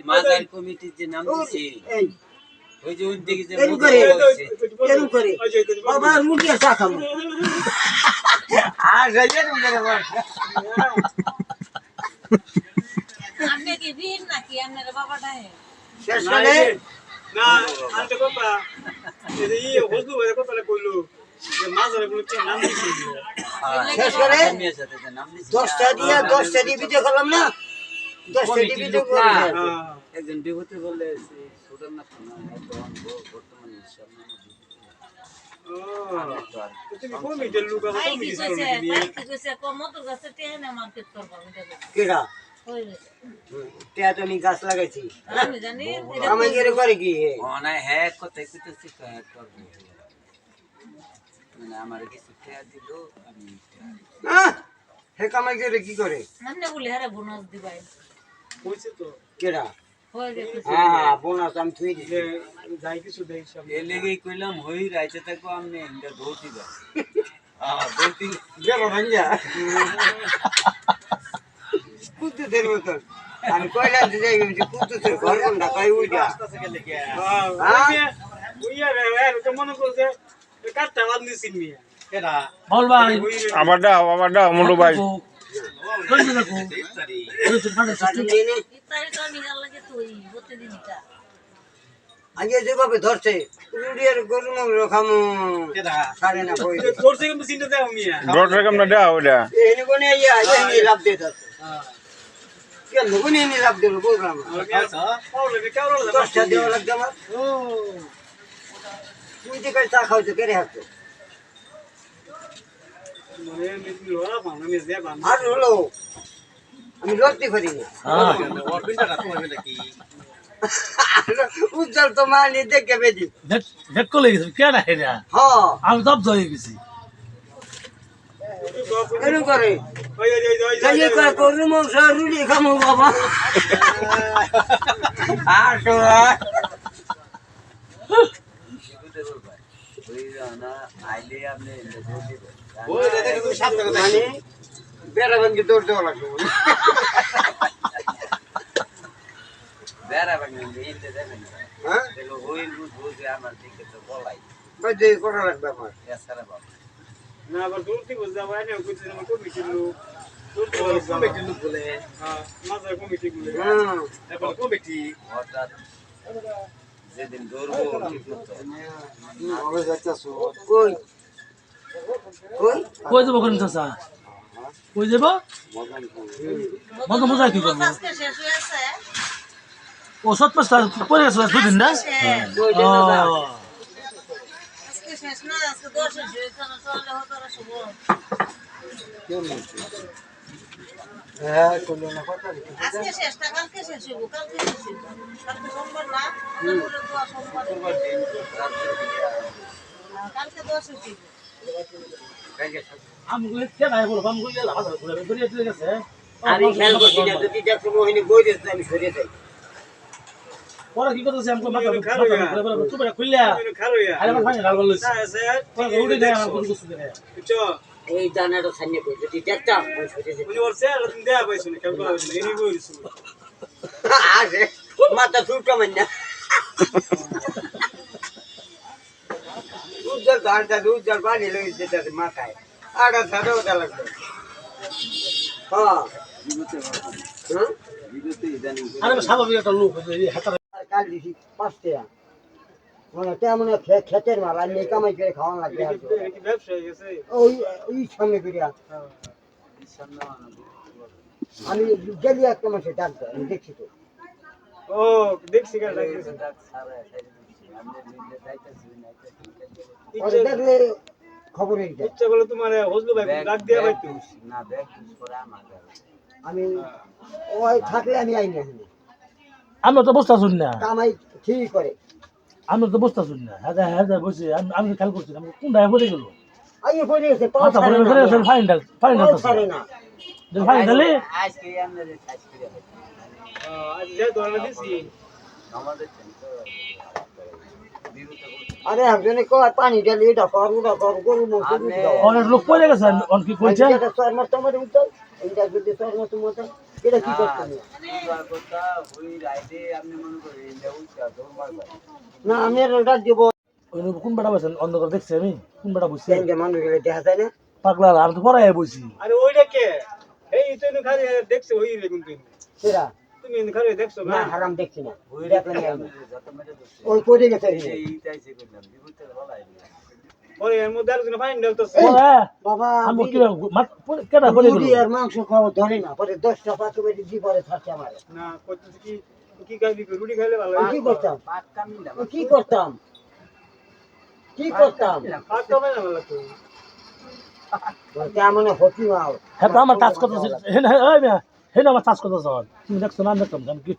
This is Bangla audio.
মাজার কমিটির যে নাম দিছি ওই যে উদ্যোগে যে বাবা মুখে চা খাবো আর আপনি কি বীর নাকি আপনার বাবাটা শেষ করে না আনতে কথা এই হজু হয়ে কথা কইলো যে মাজারে বলে কি নাম দিছি শেষ করে 10টা দিয়ে ভিডিও করলাম না 10টা দিয়ে ভিডিও করলাম একজন বিভূতি বললে ছোটর না বর্তমানে তুমি কমিটির লোক আবার কমিটি চালু কইছে কমত গাছে টেনে মার্কেট করব কেডা টিয়া তো নি গাছ লাগাইছি আমি জানি আমি কি করে কি না হ্যাঁ কোথায় কইতেছি করব মানে আমার কিছু টিয়া দিল আমি হে কামাই করে কি করে মানে বলে আরে বোনাস দিবাই কইছে তো কেডা হয়ে গেছে হ্যাঁ বোনাস আমি থুই দিছি যাই কিছু দেই সব এ লেগেই কইলাম হই রাইতে থাকো আমনে ইন্দা ধৌতি বা ধৌতি দেবো ভাঞ্জা কুত্তে দের মতন আমি কইলাম যে যাই গেছি কুত্তে দের ঘর কোনটা কই উইডা ওইয়া রে তো মনে করছে কাটটা বাদ নিছি মিয়া কেডা বল ভাই আমার দাও মুন্ডু ভাই কইছে দেখো ইতারে তো নিগাল লাগে তুই হতে দিনটা আগে যেভাবে ধরছে উড়িয়ার গরু মাংস খামু কেডা সারে না কই তোরছে কিন্তু চিন্তা দাও মিয়া ডট রকম না দাও ওটা এনে কোনে ইয়া এনে লাভ দে তো কেন কোনে এনে লাভ দিল বললাম পাউলে কেওড়া 10টা দেওয়া লাগবে আমার ও তুই যে কাল চা খাওয়াতে কেড়ে হাঁটতো মনে মিছিল ওরা বানা মিস দে বানা আর হলো আমি লড়তে পারি না ওর বিন্দাটা কইবে নাকি উজ্জ্বল তো মানে দেখে বেদি দেখ কলে গেছে কেডা হেরা হ্যাঁ আমি দব হয়ে গেছি কেন করে ওই যাই করে গরু মাংস রুটি খামু বাবা আর তো আইলে আপনি ধৌতি ওই দাদা তুমি সাবধানে মানে বেড়া ভাঙ্গি দৌড় দেওয়া লাগবে বেড়া ভাঙে নিতে দেবেন হ্যাঁ দেখো ওই বুঝে আমার দিকে তো বলাই বাজে করা লাগবে আমার এছাড়া বাবা না আবার দূরથી বুঝ যাওয়া না কইছে আমি কমিটির লোক কমিটির লোক বলে হ্যাঁ মাজার কমিটি গুলো হুম এখন কমিটি হঠাৎ যেদিন দৌড়বো ঠিক মতো হবে যাচ্ছস কই কই কই যাব কোন চাচা কই যাব মজা মজা কি করব আজকে শেষ হয়েছে ও সত পাঁচটা পরে আছে দুদিন না কই দেন না আজকে শেষ না আজকে 10 শেষ হয়েছে না চলে হতো শুভ হ্যাঁ কোন না কথা আজকে শেষটা কালকে শেষ হইব কালকে শেষ হইব কালকে সোমবার না তারপরে তো সোমবার কালকে 10 শেষ হইব আমি কই কেডা বল বাম কই গেল হাজার করে দরিয়া চলে গেছে আমি খেয়াল করছি না যদি দেখো মোহিনী বই দিতে আমি সরিয়ে যাই পরে কি করতেছে আমাকে মাথা করে চুপড়া খুললা খালো ইয়া আরে আমার ভাই গাল বলছ স্যার পরে উড়ে যায় আমার কোনো কিছু দেয় বুঝছো এই দানাটা সামনে কই যদি দেখতাম আমি সরিয়ে যাই উনি ওর স্যার তুমি দেয়া পাইছো না কেউ পাইছো না এনি বইছো আরে মাথা ছুটকা মান্না উজ্জ্বল গাড়টা উজ্জ্বল পানি লই যেতে মাথায় আড়া ছাড়াও দা লাগবে হ্যাঁ আরে স্বাভাবিক একটা লোক এই হাতা কাল দিছি 5 টাকা মানে তেমন খেতের মাল আর নেই কামাই করে খাওয়া লাগবে কি ব্যবসা হয়ে গেছে ওই সামনে করিয়া আমি গেলি একটা মাসে ডাক্তার আমি দেখছি তো ও দেখছি কার লাগছে ওরে দেখলে খবর এইটা ইচ্ছা করলে তোমার হজলু ভাই ডাক দিয়া পাইতো না ব্যাগ করে আমার আমি ওই থাকলে আমি আইনি এখানে আমরা তো বসতা শুন না কামাই ঠিক করে আমরা তো বসতা শুন না হ্যাঁ হ্যাঁ বসে আমি খেয়াল করছি আমি কোন দায় পড়ে গেল আইয়ে পড়ে গেছে পাও মাথা পড়ে ছাড়ে গেছে না ফাইনাল পাও ছাড়ে না ফাইনাল আজকে আমাদের আজকে আজ যে ধরে দিছি আমাদের বিভূত আরে একজনে কয় পানি ঢালি এটা কর ওটা কর গরু মাংস দুধ দাও। অনেক লোক পড়ে গেছে অন কি কইছে এটা শর্মা তোমার উঠল এটা যদি শর্মা তোমার এটা কি করতে কথা ওই রাইডে আপনি মনে করেন এটা উঠা দৌড় মারবেন না আমি ওটা দিব ওই কোন বেটা বসেন অন্ধকার দেখছি আমি কোন বেটা বসছে যে মানুষ দেখা যায় না পাগলা আর তো পড়াই বসি আরে ওইটা কে এই তুই খালি দেখছো ওই রে কিন্তু সেরা তুমি খালি দেখছো না না হারাম দেখছি না ওই দেখলেন রাইডে যত মেরে দোষ ওই পড়ে গেছে এইটাই সে করলাম বিপদে ভালো পরে এর মধ্যে আর কোনো ফাইন ডালতেছে ওরে বাবা আমি কি কেডা পড়ে মুড়ি গেল আর মাংস খাওয়া ধরে না পরে 10 টাকা করে দি পরে থাকছে আমার না কইতেছি কি কি খাইবি রুটি খাইলে ভালো কি করতাম পাক কামিলাম কি করতাম কি করতাম আর তো ভালো লাগতো কেমন হতি মাও হ্যাঁ তো আমার টাচ করতেছে হে না আমার টাচ করতেছে তুমি দেখছো না দেখতাম কি